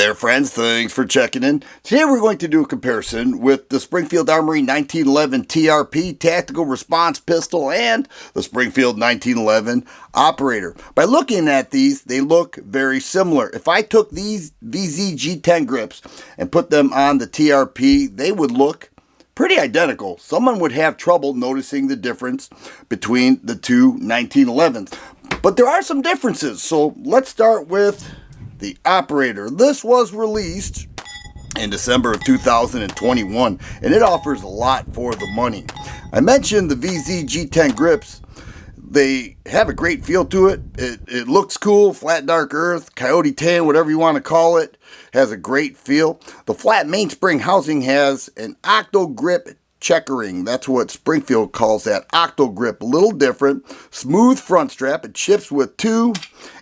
Hey there friends, thanks for checking in. Today we're going to do a comparison with the Springfield Armory 1911 TRP Tactical Response Pistol and the Springfield 1911 Operator. By looking at these, they look very similar. If I took these VZ G10 grips and put them on the TRP, they would look pretty identical. Someone would have trouble noticing the difference between the two 1911s. But there are some differences, so let's start with the Operator. This was released in December of 2021, and it offers a lot for the money. I mentioned the VZ G10 grips. They have a great feel to it. It looks cool, flat dark earth, coyote tan, whatever you want to call it. Has a great feel. The flat mainspring housing has an octo grip checkering. That's what Springfield calls that, octo grip. A little different. Smooth front strap. It ships with two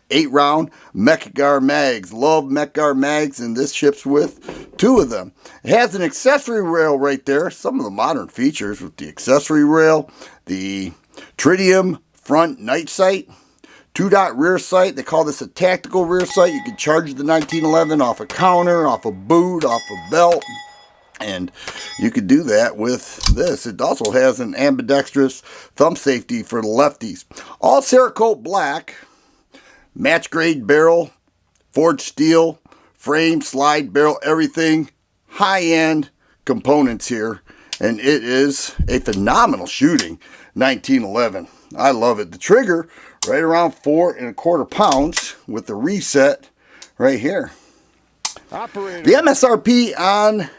8-round Mechgar mags. Love Mechgar mags, and this ships with two of them. It has an accessory rail right there. Some of the modern features with the accessory rail, the tritium front night sight, 2-dot rear sight. They call this a tactical rear sight. You can charge the 1911 off a counter, off a boot, off a belt, and you could do that with this. It also has an ambidextrous thumb safety for the lefties. All Cerakote black. Match grade barrel, forged steel, frame, slide, barrel, everything. High-end components here. And it is a phenomenal shooting 1911. I love it. The trigger, right around 4¼ pounds with the reset right here. Operator. The MSRP on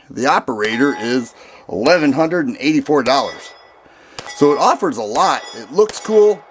the Operator is $1,184. So it offers a lot. It looks cool.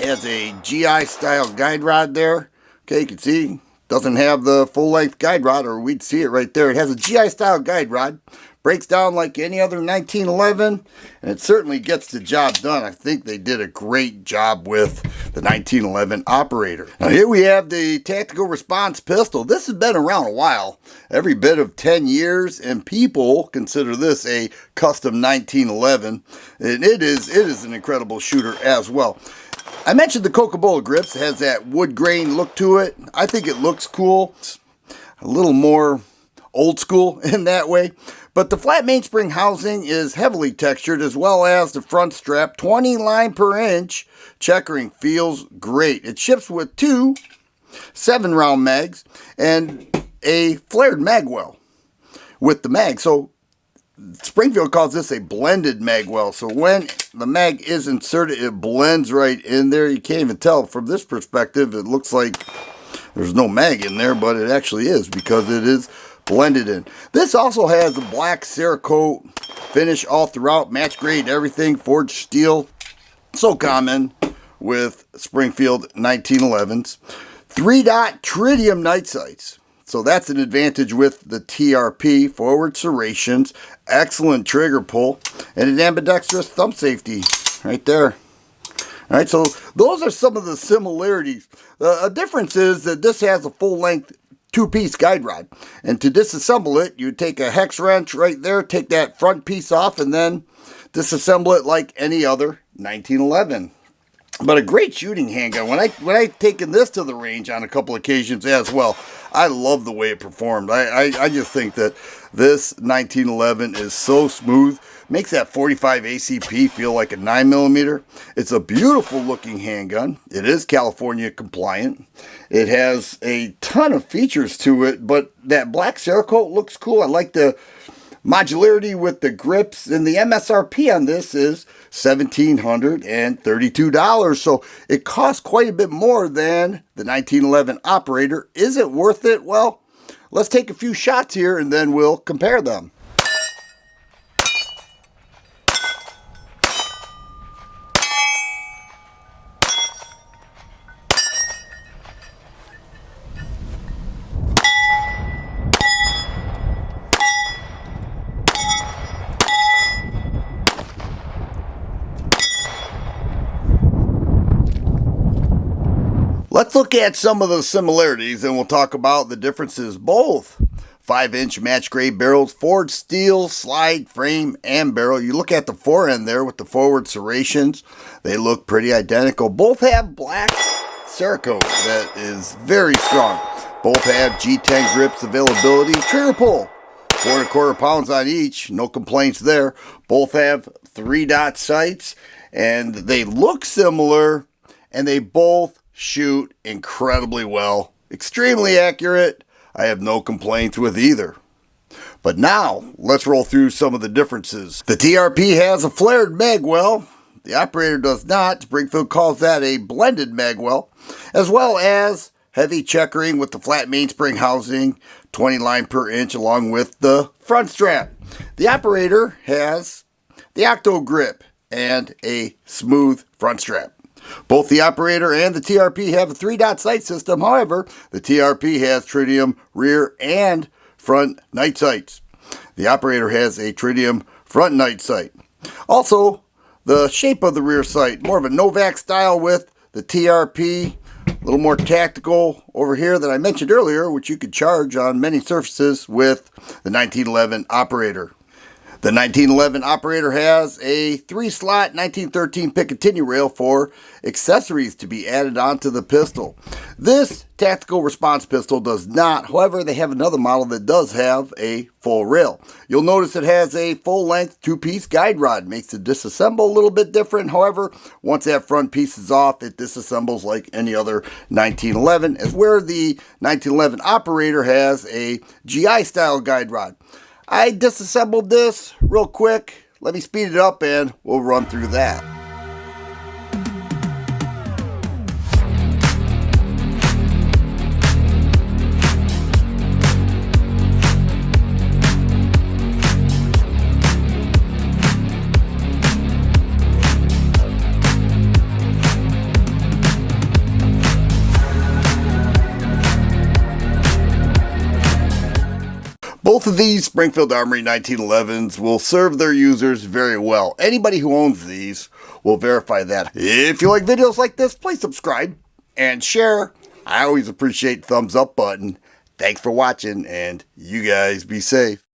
Has a GI style guide rod there. Okay, you can see doesn't have the full length guide rod, or we'd see it right there. It has a GI style guide rod. Breaks down like any other 1911, and it certainly gets the job done. I think they did a great job with the 1911 Operator. Now here we have the Tactical Response Pistol. This has been around a while, every bit of 10 years, and people consider this a custom 1911, and it is an incredible shooter as well. I mentioned the Coca-Cola grips. It has that wood grain look to it. I think it looks cool. It's a little more old school in that way. But the flat mainspring housing is heavily textured, as well as the front strap. 20 line per inch checkering feels great. It ships with two 7-round mags and a flared mag well with the mag. So Springfield calls this a blended mag well. So when the mag is inserted, it blends right in there. You can't even tell from this perspective. It looks like there's no mag in there, but it actually is, because it is blended in. This also has a black Cerakote finish all throughout, match grade, everything, forged steel. So common with Springfield 1911s. 3-dot tritium night sights. So that's an advantage with the TRP. Forward serrations, excellent trigger pull, and an ambidextrous thumb safety right there. All right, so those are some of the similarities. A difference is that this has a full-length 2-piece guide rod, and to disassemble it, you take a hex wrench right there, take that front piece off, and then disassemble it like any other 1911. But a great shooting handgun. When I taken this to the range on a couple occasions as well, I love the way it performed. I just think that this 1911 is so smooth. Makes that 45 ACP feel like a 9mm. It's a beautiful looking handgun. It is California compliant. It has a ton of features to it, but that black Cerakote looks cool. I like the modularity with the grips, and the MSRP on this is $1,732. So it costs quite a bit more than the 1911 Operator. Is it worth it? Well, let's take a few shots here and then we'll compare them. Let's look at some of the similarities, and we'll talk about the differences. Both 5-inch match grade barrels, forged steel, slide, frame, and barrel. You look at the forend there with the forward serrations, they look pretty identical. Both have black Cerakote that is very strong. Both have G10 grips availability. Trigger pull, 4¼ pounds on each. No complaints there. Both have 3-dot sights, and they look similar, and they both shoot incredibly well. Extremely accurate. I have no complaints with either. But now, let's roll through some of the differences. The TRP has a flared magwell. The operator does not. Springfield calls that a blended magwell, as well as heavy checkering with the flat mainspring housing, 20 line per inch, along with the front strap. The operator has the octo grip and a smooth front strap. Both the operator and the TRP have a 3-dot sight system. However, the TRP has tritium rear and front night sights. The operator has a tritium front night sight. Also, the shape of the rear sight, more of a Novak style with the TRP, a little more tactical over here that I mentioned earlier, which you could charge on many surfaces with the 1911 operator. The 1911 operator has a 3-slot 1913 Picatinny rail for accessories to be added onto the pistol. This tactical response pistol does not. However, they have another model that does have a full rail. You'll notice it has a full-length 2-piece guide rod. Makes it disassemble a little bit different. However, once that front piece is off, it disassembles like any other 1911, as where the 1911 operator has a GI-style guide rod. I disassembled this real quick. Let me speed it up and we'll run through that. Both of these Springfield Armory 1911s will serve their users very well. Anybody who owns these will verify that. If you like videos like this, please subscribe and share. I always appreciate the thumbs up button. Thanks for watching, and you guys be safe.